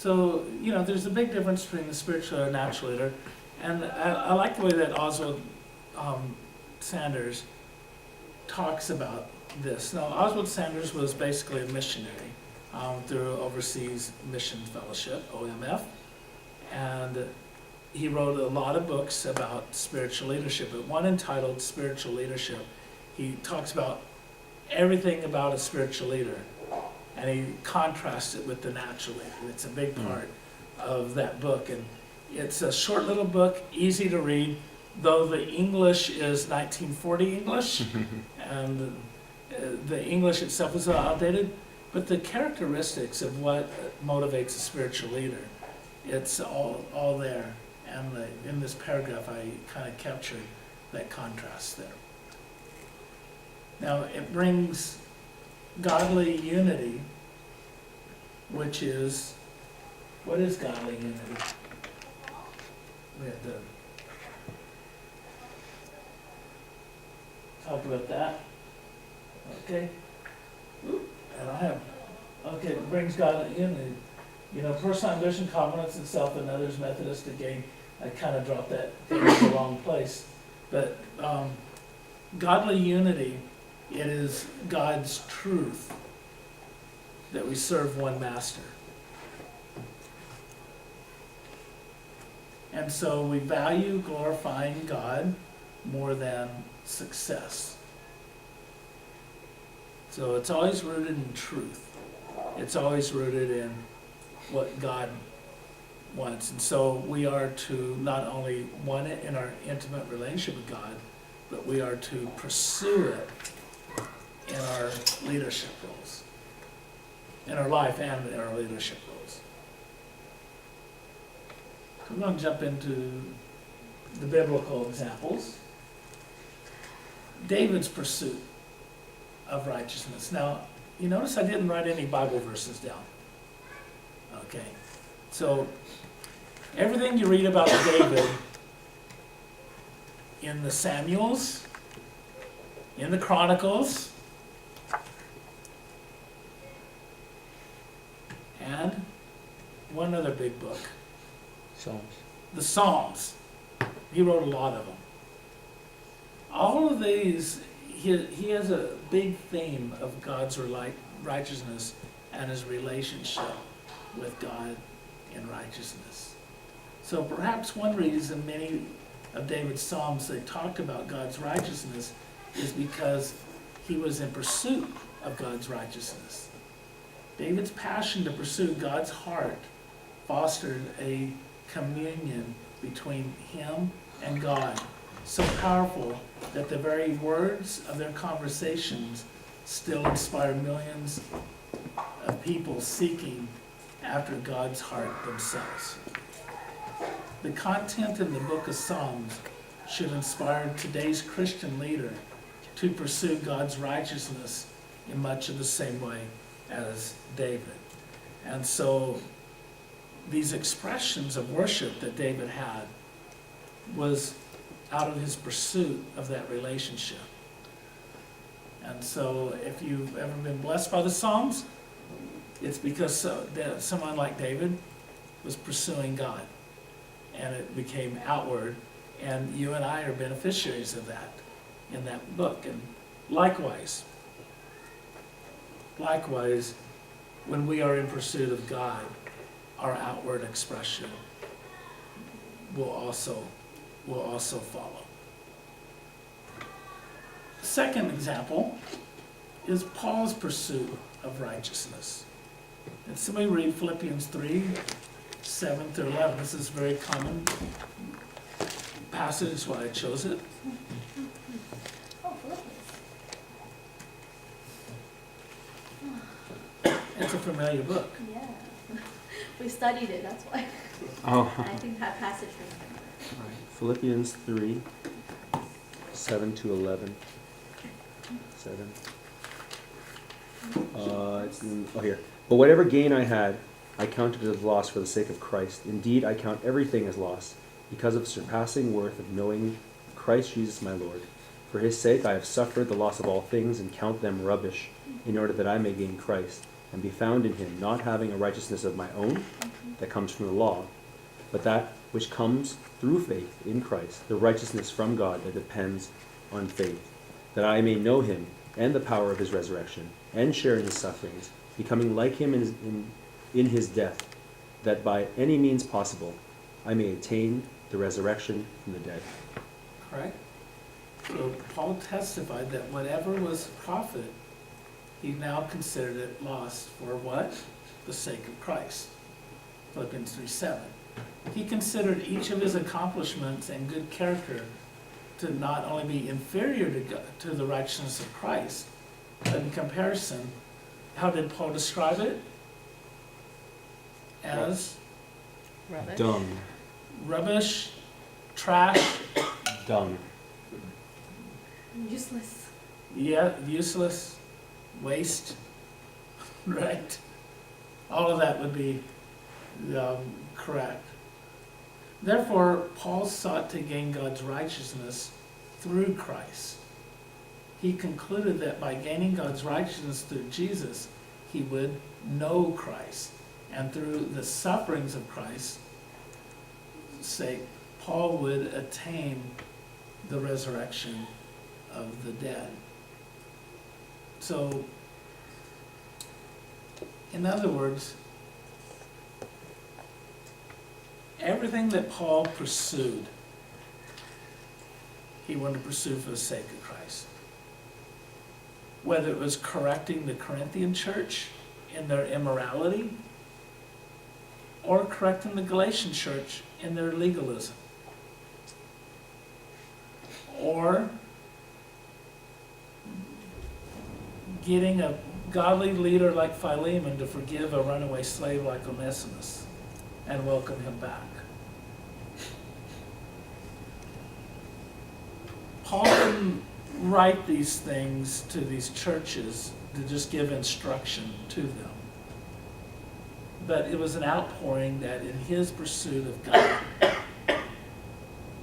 So, there's a big difference between the spiritual and natural leader. And I like the way that Oswald Sanders talks about this. Now, Oswald Sanders was basically a missionary through Overseas Mission Fellowship, OMF. And he wrote a lot of books about spiritual leadership, but one entitled Spiritual Leadership. He talks about everything about a spiritual leader, and he contrasts it with the natural leader. It's a big part of that book, and it's a short little book, easy to read, though the English is 1940 English, and the English itself is outdated, but the characteristics of what motivates a spiritual leader, it's all there. And in this paragraph, I kind of captured that contrast there. Now, it brings godly unity, which is, what is godly unity? We have to talk about that. Okay. And it brings godly unity. Personal ambition, confidence in self and others, Methodist again. I kind of dropped that in the wrong place. But godly unity, it is God's truth that we serve one master. And so we value glorifying God more than success. So it's always rooted in truth. It's always rooted in what God wants. And so we are to not only want it in our intimate relationship with God, but we are to pursue it in our leadership roles, in our life and in our leadership roles. So I'm going to jump into the biblical examples. David's pursuit of righteousness. Now, you notice I didn't write any Bible verses down. Okay, so everything you read about David in the Samuels, in the Chronicles, and one other big book, Psalms. the Psalms. He wrote a lot of them. All of these, he has a big theme of God's righteousness and his relationship with God in righteousness. So perhaps one reason many of David's Psalms, they talked about God's righteousness, is because he was in pursuit of God's righteousness. David's passion to pursue God's heart fostered a communion between him and God, so powerful that the very words of their conversations still inspire millions of people seeking after God's heart themselves. The content in the book of Psalms should inspire today's Christian leader to pursue God's righteousness in much of the same way as David. And so these expressions of worship that David had was out of his pursuit of that relationship. And so if you've ever been blessed by the Psalms, it's because someone like David was pursuing God, and it became outward, and you and I are beneficiaries of that in that book. And likewise, when we are in pursuit of God, our outward expression will also follow. The second example is Paul's pursuit of righteousness. And somebody read Philippians 3, 7 through 11. This is a very common passage, that's why I chose it. Oh, Philippians. It's a familiar book. Yeah. We studied it, that's why. Oh. I think that passage remember. All right. Philippians 3, 7 to 11. 7. Here. But whatever gain I had, I counted as loss for the sake of Christ. Indeed, I count everything as loss, because of the surpassing worth of knowing Christ Jesus my Lord. For his sake I have suffered the loss of all things, and count them rubbish, in order that I may gain Christ, and be found in him, not having a righteousness of my own, that comes from the law, but that which comes through faith in Christ, the righteousness from God that depends on faith, that I may know him and the power of his resurrection, and share in his sufferings, becoming like him in his death, that by any means possible I may attain the resurrection from the dead. Correct? So Paul testified that whatever was profit, he now considered it lost for what? The sake of Christ. Philippians 3:7. He considered each of his accomplishments and good character to not only be inferior to God, to the righteousness of Christ, but in comparison, how did Paul describe it? As Rubbish. Dung. rubbish, trash, Dung. Useless. yeah, useless, waste, right? All of that would be correct. Therefore, Paul sought to gain God's righteousness through Christ. He concluded that by gaining God's righteousness through Jesus, he would know Christ. And through the sufferings of Christ's sake, Paul would attain the resurrection of the dead. So, in other words, everything that Paul pursued, he wanted to pursue for the sake of Christ. Whether it was correcting the Corinthian church in their immorality, or correcting the Galatian church in their legalism, or getting a godly leader like Philemon to forgive a runaway slave like Onesimus and welcome him back. Paul didn't write these things to these churches to just give instruction to them. But it was an outpouring that in his pursuit of God,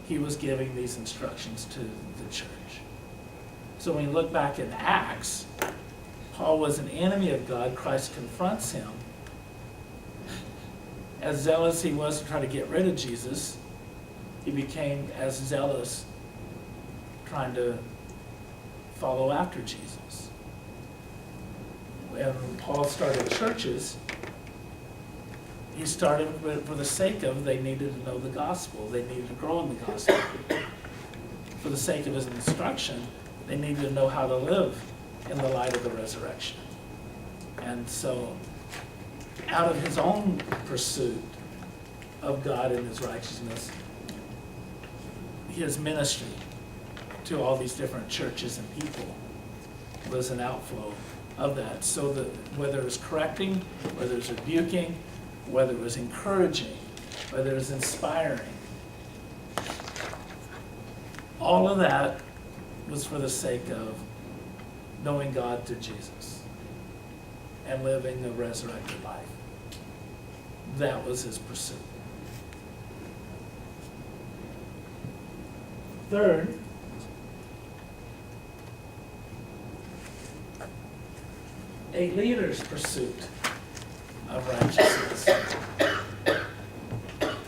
he was giving these instructions to the church. So when you look back in Acts, Paul was an enemy of God. Christ confronts him. As zealous as he was to try to get rid of Jesus, he became as zealous trying to follow after Jesus. When Paul started churches, he started for the sake of they needed to know the gospel. They needed to grow in the gospel. For the sake of his instruction, they needed to know how to live in the light of the resurrection. And so, out of his own pursuit of God and his righteousness, his ministry to all these different churches and people was an outflow of that. So that whether it was correcting, whether it was rebuking, whether it was encouraging, whether it was inspiring, all of that was for the sake of knowing God through Jesus and living a resurrected life. That was his pursuit. Third, a leader's pursuit of righteousness.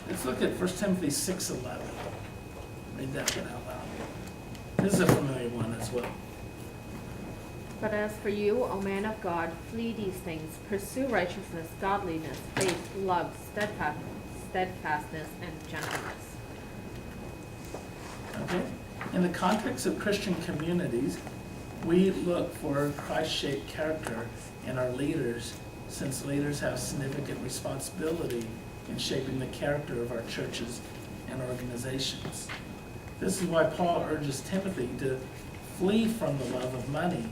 Let's look at 1 Timothy 6:11. Read that one out loud. This is a familiar one as well. But as for you, O man of God, flee these things. Pursue righteousness, godliness, faith, love, steadfastness, and gentleness. Okay? In the context of Christian communities, we look for Christ-shaped character in our leaders, since leaders have significant responsibility in shaping the character of our churches and organizations. This is why Paul urges Timothy to flee from the love of money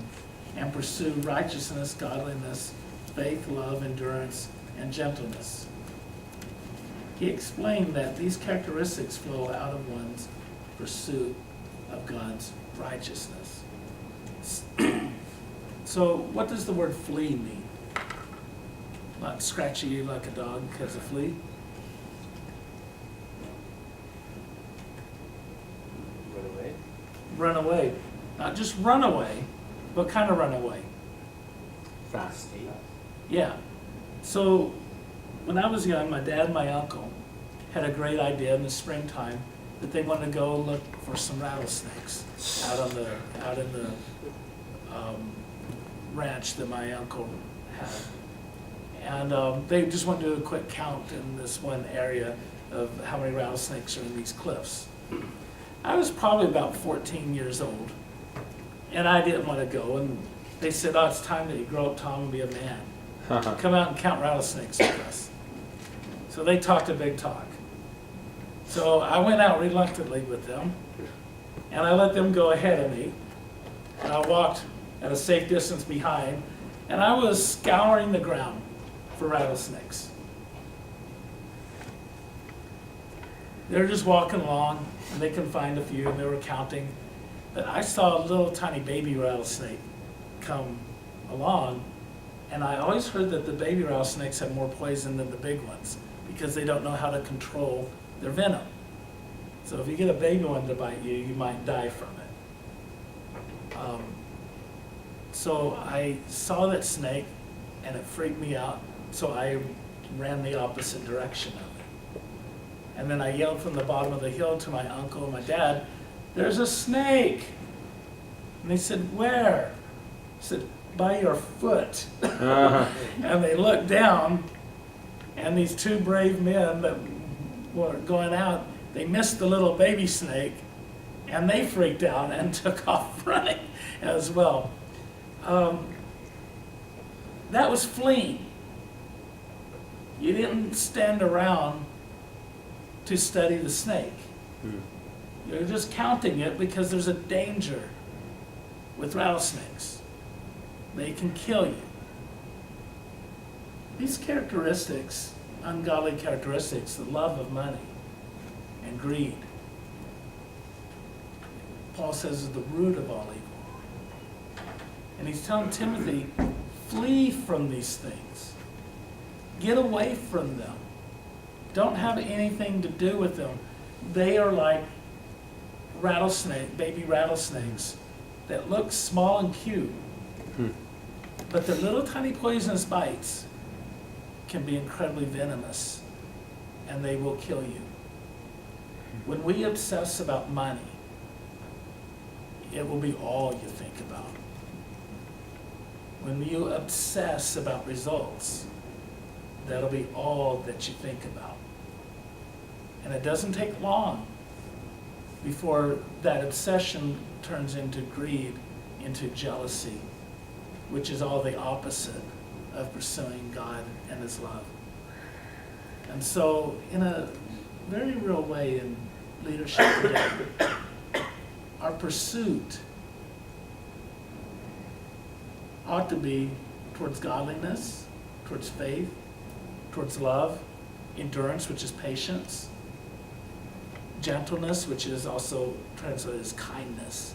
and pursue righteousness, godliness, faith, love, endurance, and gentleness. He explained that these characteristics flow out of one's pursuit of God's righteousness. So what does the word flee mean? Not scratchy you like a dog because of flea? Run away. Run away. Not just run away, but kind of run away. Fast. Yeah. So when I was young, my dad and my uncle had a great idea in the springtime that they wanted to go look for some rattlesnakes out in the ranch that my uncle had. And they just wanted to do a quick count in this one area of how many rattlesnakes are in these cliffs. I was probably about 14 years old, and I didn't want to go. And they said, "Oh, it's time that you grow up, Tom, and be a man. Come out and count rattlesnakes with us." So they talked a big talk. So I went out reluctantly with them, and I let them go ahead of me. And I walked at a safe distance behind, and I was scouring the ground for rattlesnakes. They were just walking along, and they could find a few, and they were counting. But I saw a little tiny baby rattlesnake come along, and I always heard that the baby rattlesnakes have more poison than the big ones because they don't know how to control their venom. So if you get a baby one to bite you, you might die from it. So I saw that snake, and it freaked me out, so I ran the opposite direction of it. And then I yelled from the bottom of the hill to my uncle and my dad, "There's a snake!" And they said, "Where?" I said, "By your foot." And they looked down, and these two brave men that were going out, they missed the little baby snake, and they freaked out and took off running as well. That was fleeing. You didn't stand around to study the snake. You're just counting it because there's a danger with rattlesnakes. They can kill you. These characteristics, ungodly characteristics, the love of money and greed, Paul says is the root of all evil. And he's telling Timothy, flee from these things. Get away from them. Don't have anything to do with them. They are like baby rattlesnakes that look small and cute. But the little tiny poisonous bites can be incredibly venomous, and they will kill you. When we obsess about money, it will be all you think about. When you obsess about results, that'll be all that you think about. And it doesn't take long before that obsession turns into greed, into jealousy, which is all the opposite of pursuing God and His love. And so, in a very real way in leadership today, our pursuit ought to be towards godliness, towards faith, towards love, endurance, which is patience, gentleness, which is also translated as kindness,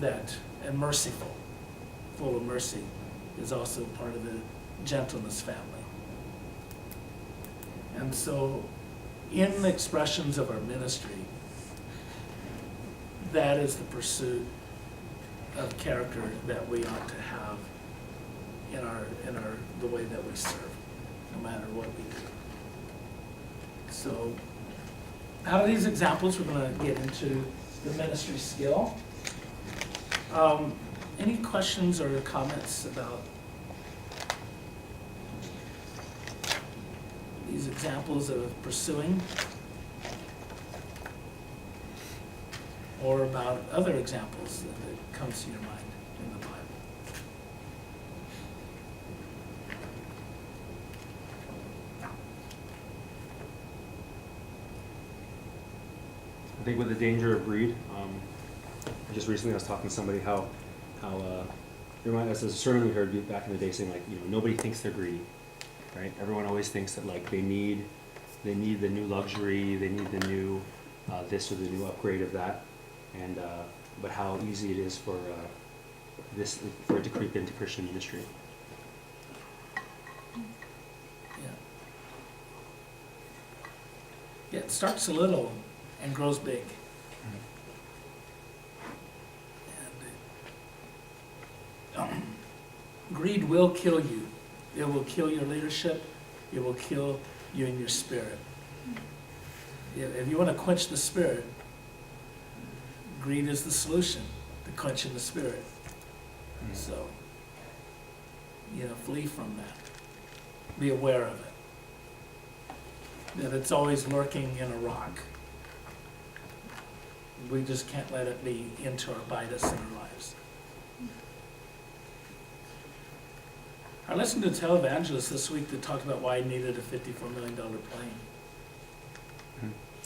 and merciful, full of mercy, is also part of the gentleness family. And so, in the expressions of our ministry, that is the pursuit of character that we ought to have in the way that we serve, no matter what we do. So, out of these examples, we're going to get into the ministry skill. Any questions or comments about these examples of pursuing, or about other examples that comes to your mind in the Bible? I think with the danger of greed, just recently I was talking to somebody how there's a sermon we heard back in the day saying, like, nobody thinks they're greedy, right? Everyone always thinks that, like, they need the new luxury, they need the new this or the new upgrade of that, and but how easy it is for it to creep into Christian ministry. Yeah, it starts little and grows big. And greed will kill you. It will kill your leadership. It will kill you in your spirit. If you want to quench the spirit, greed is the solution to quenching the spirit. So, flee from that. Be aware of it. That it's always lurking in a rock. We just can't let it be into or bite us in our lives. I listened to a televangelist this week that talked about why he needed a $54 million plane.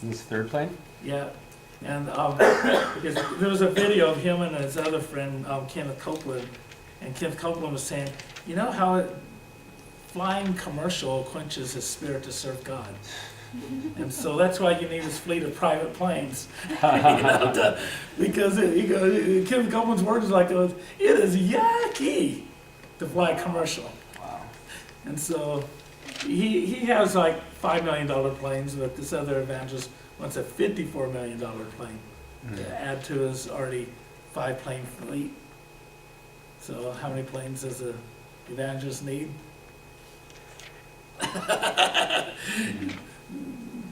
His third plane? Yeah, and because there was a video of him and his other friend, Kenneth Copeland, and Kenneth Copeland was saying, you know how flying commercial quenches his spirit to serve God. And so that's why you need this fleet of private planes. Because Kenneth Copeland's words like those, it is yucky to fly commercial. Wow. And so he has like $5 million planes, but this other evangelist wants a $54 million plane to add to his already 5-plane fleet. So how many planes does the evangelist need?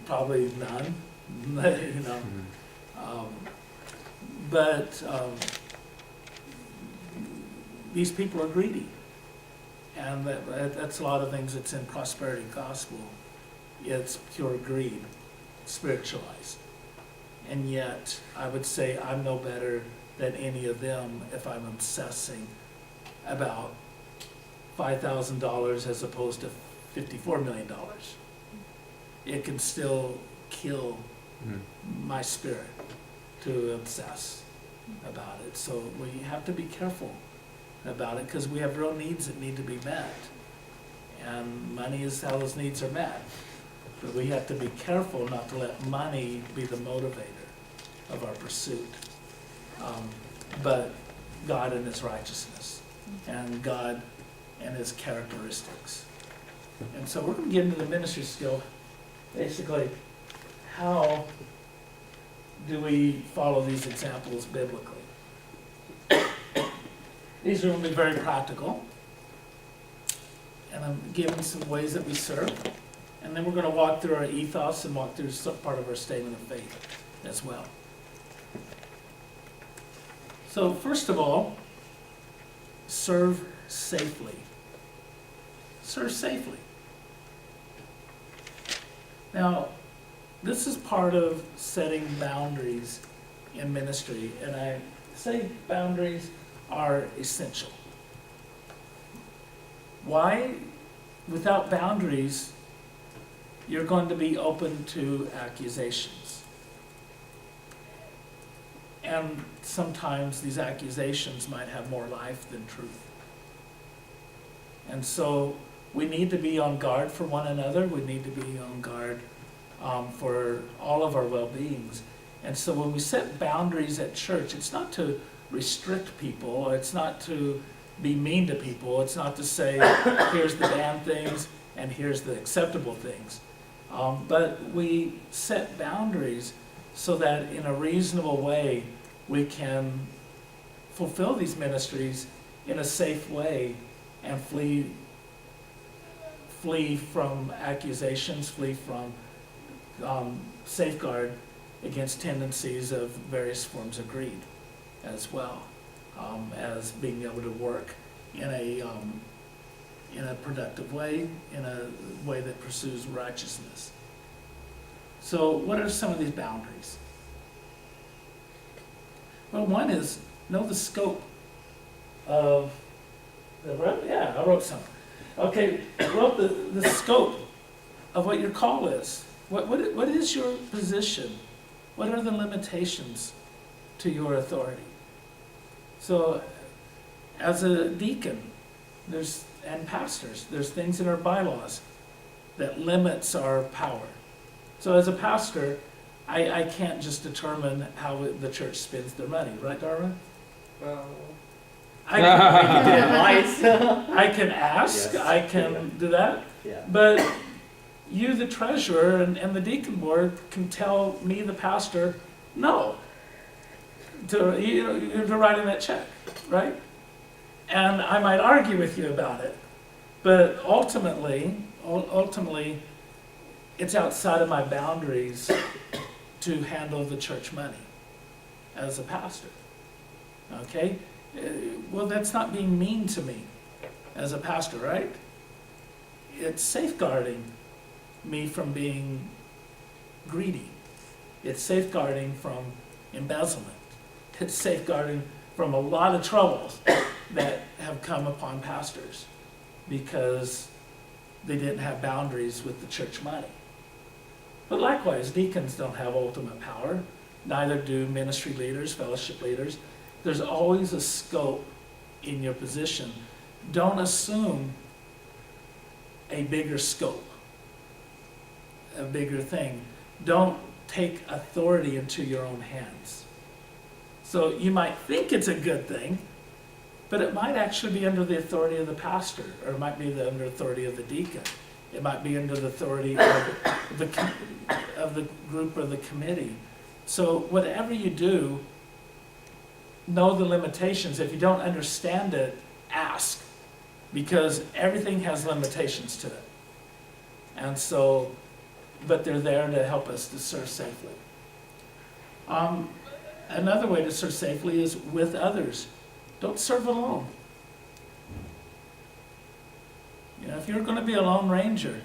Probably none. But these people are greedy. And that's a lot of things that's in prosperity gospel. It's pure greed, spiritualized. And yet, I would say I'm no better than any of them if I'm obsessing about $5,000 as opposed to $54 million. It can still kill my spirit to obsess about it. So we have to be careful about it because we have real needs that need to be met. And money is how those needs are met. But we have to be careful not to let money be the motivator of our pursuit. But God and His righteousness, and God and His characteristics. And so we're going to get into the ministry skill. Basically, how do we follow these examples biblically? These are going to be very practical. And I'm giving some ways that we serve. And then we're going to walk through our ethos and walk through some part of our statement of faith as well. So first of all, serve safely. Serve safely. Now, this is part of setting boundaries in ministry, and I say boundaries are essential. Why? Without boundaries, you're going to be open to accusations. And sometimes these accusations might have more life than truth. And so we need to be on guard for one another. We need to be on guard for all of our well-beings. And so when we set boundaries at church, it's not to restrict people. It's not to be mean to people. It's not to say, here's the bad things and here's the acceptable things. But we set boundaries so that in a reasonable way we can fulfill these ministries in a safe way and flee from accusations, flee from safeguard against tendencies of various forms of greed as well, as being able to work in a productive way, in a way that pursues righteousness. So what are some of these boundaries? Well, one is know the scope of I wrote some. Okay, I wrote the scope of what your call is. What is your position? What are the limitations to your authority? So, as a deacon, and pastors, there's things in our bylaws that limits our power. So as a pastor, I can't just determine how the church spends their money, right, Darwin? Well, I can ask, Yes. I can do that, yeah. but you, the treasurer, and the deacon board can tell me, the pastor, no, to writing that check, right? And I might argue with you about it, but ultimately, ultimately, it's outside of my boundaries to handle the church money as a pastor. Okay? Well, that's not being mean to me as a pastor, right? It's safeguarding me from being greedy. It's safeguarding from embezzlement. It's safeguarding from a lot of troubles that have come upon pastors because they didn't have boundaries with the church money. But likewise, deacons don't have ultimate power. Neither do ministry leaders, fellowship leaders. There's always a scope in your position. Don't assume a bigger scope, a bigger thing. Don't take authority into your own hands. So you might think it's a good thing, but it might actually be under the authority of the pastor, or it might be under the authority of the deacon. It might be under the authority of the group or the committee. So whatever you do, know the limitations. If you don't understand it, ask, because everything has limitations to it. And so, but they're there to help us to serve safely. Another way to serve safely is with others. Don't serve alone. You know, if you're going to be a lone ranger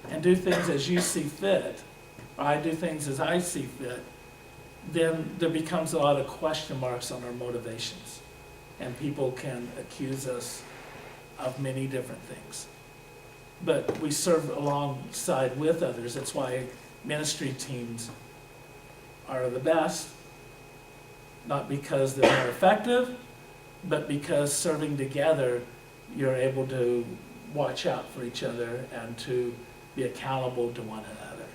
and do things as you see fit, or I do things as I see fit, then there becomes a lot of question marks on our motivations. And people can accuse us of many different things. But we serve alongside with others. That's why ministry teams are the best, not because they're more effective, but because serving together, you're able to watch out for each other and to be accountable to one another.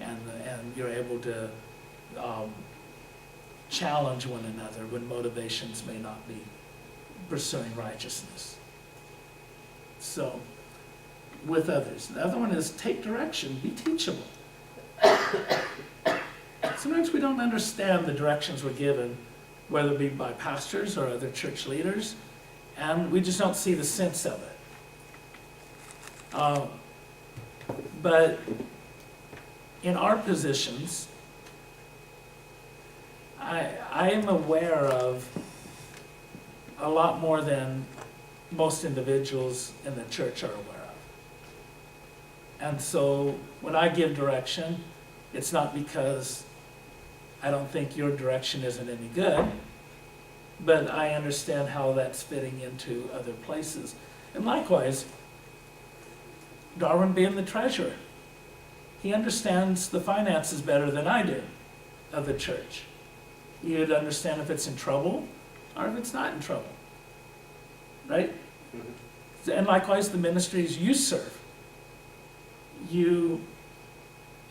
And you're able to challenge one another when motivations may not be pursuing righteousness. So, with others. The other one is take direction, be teachable. Sometimes we don't understand the directions we're given, whether it be by pastors or other church leaders, and we just don't see the sense of it. But in our positions, I am aware of a lot more than most individuals in the church are aware of. And so when I give direction, it's not because I don't think your direction isn't any good, but I understand how that's fitting into other places. And likewise, Darwin being the treasurer, he understands the finances better than I do of the church. He would understand if it's in trouble or if it's not in trouble. Right? Mm-hmm. And likewise, the ministries you serve, you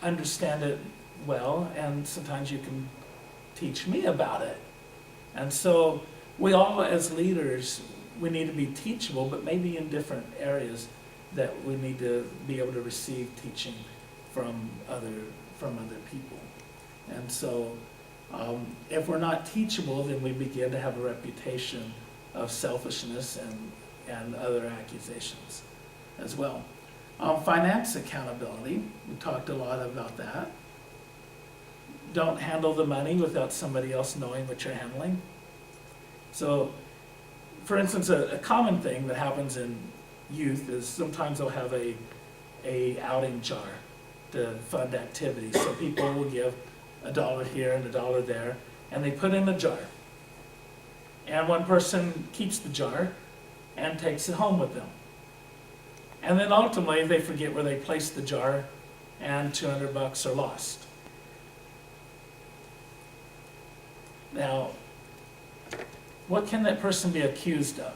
understand it well, and sometimes you can teach me about it. And so we all, as leaders, we need to be teachable, but maybe in different areas that we need to be able to receive teaching from other people. And so if we're not teachable, then we begin to have a reputation of selfishness and other accusations as well. Finance accountability, we talked a lot about that. Don't handle the money without somebody else knowing what you're handling. So, for instance, a common thing that happens in youth is sometimes they'll have a outing jar to fund activities. So people will give $1 here and $1 there, and they put in a jar. And one person keeps the jar and takes it home with them. And then ultimately they forget where they placed the jar, and $200 are lost. Now, what can that person be accused of?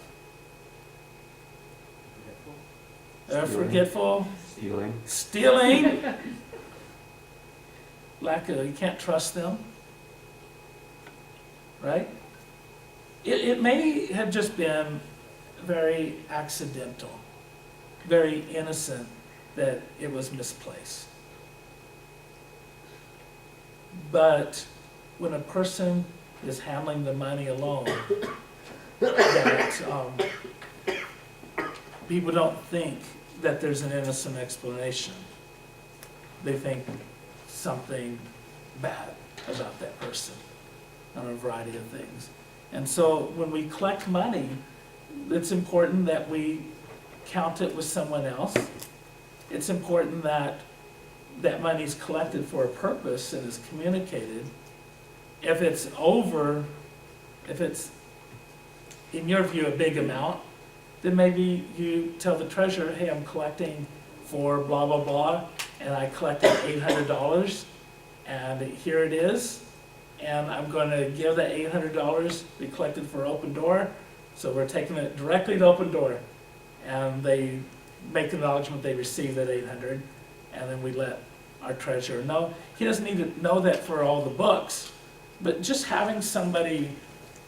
They're forgetful. Stealing. Lack of, you can't trust them. Right? It may have just been very accidental, very innocent that it was misplaced. But when a person is handling the money alone, that people don't think that there's an innocent explanation. They think something bad about that person on a variety of things. And so when we collect money, it's important that we count it with someone else. It's important that that money's collected for a purpose and is communicated. If it's in your view, a big amount, then maybe you tell the treasurer, hey, I'm collecting for blah, blah, blah, and I collected $800, and here it is, and I'm gonna give that $800 be collected for Open Door, so we're taking it directly to Open Door, and they make acknowledgement they received that 800, and then we let our treasurer know. He doesn't need to know that for all the books, but just having somebody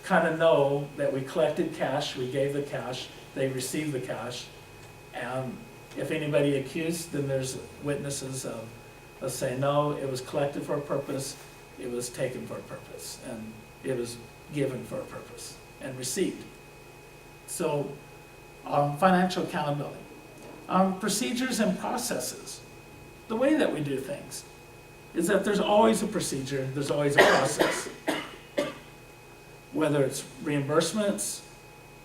kind of know that we collected cash, we gave the cash, they received the cash, and if anybody accused, then there's witnesses of saying, no, it was collected for a purpose, it was taken for a purpose, and it was given for a purpose, and received. So, financial accountability. Procedures and processes. The way that we do things is that there's always a procedure, there's always a process. Whether it's reimbursements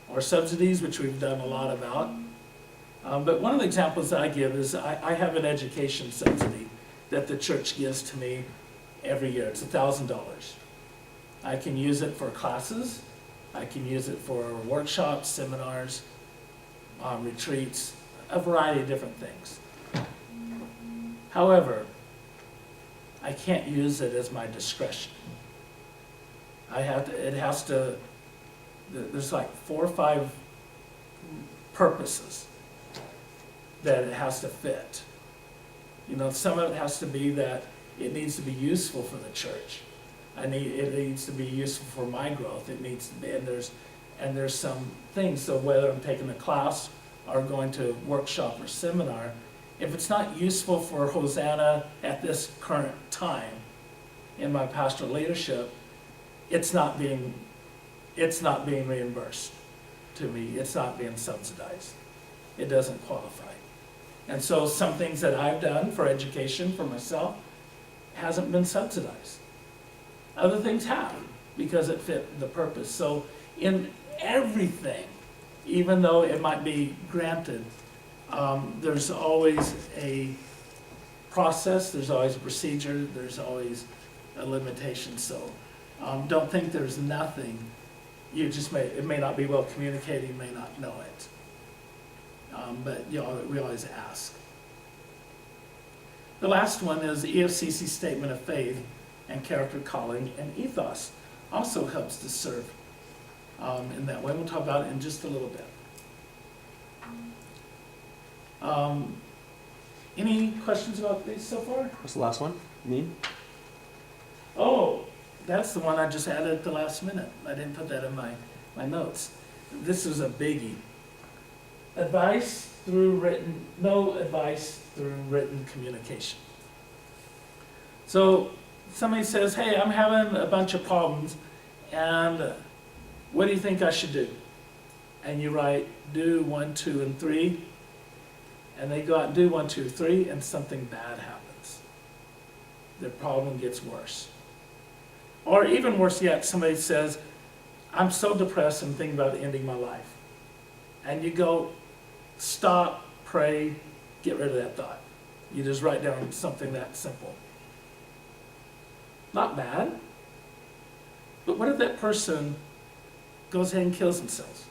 or subsidies, which we've done a lot about. But one of the examples that I give is I have an education subsidy that the church gives to me every year. It's $1,000. I can use it for classes, I can use it for workshops, seminars, retreats, a variety of different things. However, I can't use it as my discretion. There's like 4 or 5 purposes that it has to fit. You know, some of it has to be that it needs to be useful for the church. It needs to be useful for my growth. It needs to be, and there's some things, so whether I'm taking a class or going to a workshop or seminar, if it's not useful for Hosanna at this current time in my pastoral leadership, it's not being reimbursed to me. It's not being subsidized. It doesn't qualify. And so some things that I've done for education for myself hasn't been subsidized. Other things have, because it fit the purpose. So in everything, even though it might be granted, there's always a process, there's always a procedure, there's always a limitation. So don't think there's nothing. It may not be well communicated, you may not know it. But we always ask. The last one is the EFCC Statement of Faith and Character, Calling, and Ethos. Also helps to serve in that way. We'll talk about it in just a little bit. Any questions about these so far? What's the last one? Me? Oh, that's the one I just added at the last minute. I didn't put that in my notes. This is a biggie. No advice through written communication. So somebody says, hey, I'm having a bunch of problems, and what do you think I should do? And you write, do 1, 2, and 3, and they go out and do 1, 2, 3, and something bad happens. Their problem gets worse. Or even worse yet, somebody says, I'm so depressed and thinking about ending my life. And you go, stop, pray, get rid of that thought. You just write down something that simple. Not bad. But what if that person goes ahead and kills themselves?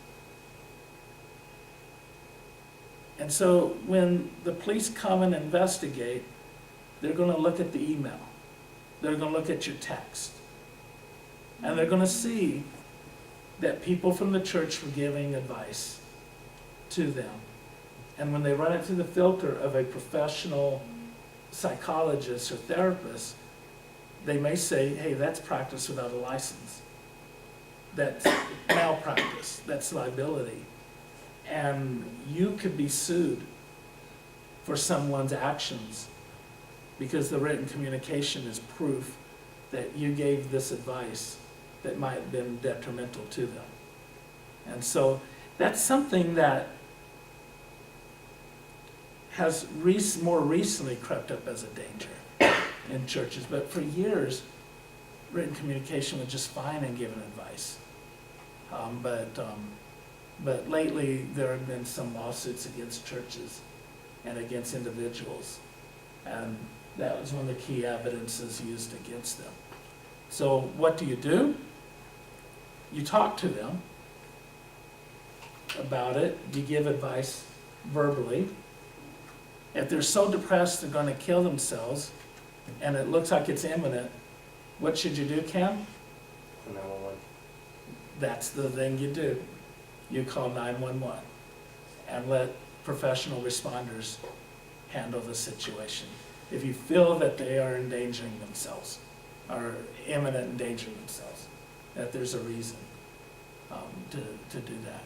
And so when the police come and investigate, they're going to look at the email. They're going to look at your text. And they're going to see that people from the church were giving advice to them. And when they run it through the filter of a professional psychologist or therapist, they may say, hey, that's practice without a license. That's malpractice. That's liability. And you could be sued for someone's actions because the written communication is proof that you gave this advice that might have been detrimental to them. And so that's something that has more recently crept up as a danger in churches, but for years, written communication was just fine in giving advice. But lately, there have been some lawsuits against churches and against individuals, and that was one of the key evidences used against them. So what do? You talk to them about it, you give advice verbally. If they're so depressed they're gonna kill themselves, and it looks like it's imminent, what should you do, Cam? 911. That's the thing you do. You call 911 and let professional responders handle the situation. If you feel that they are endangering themselves, or imminent endangering themselves, that there's a reason to do that.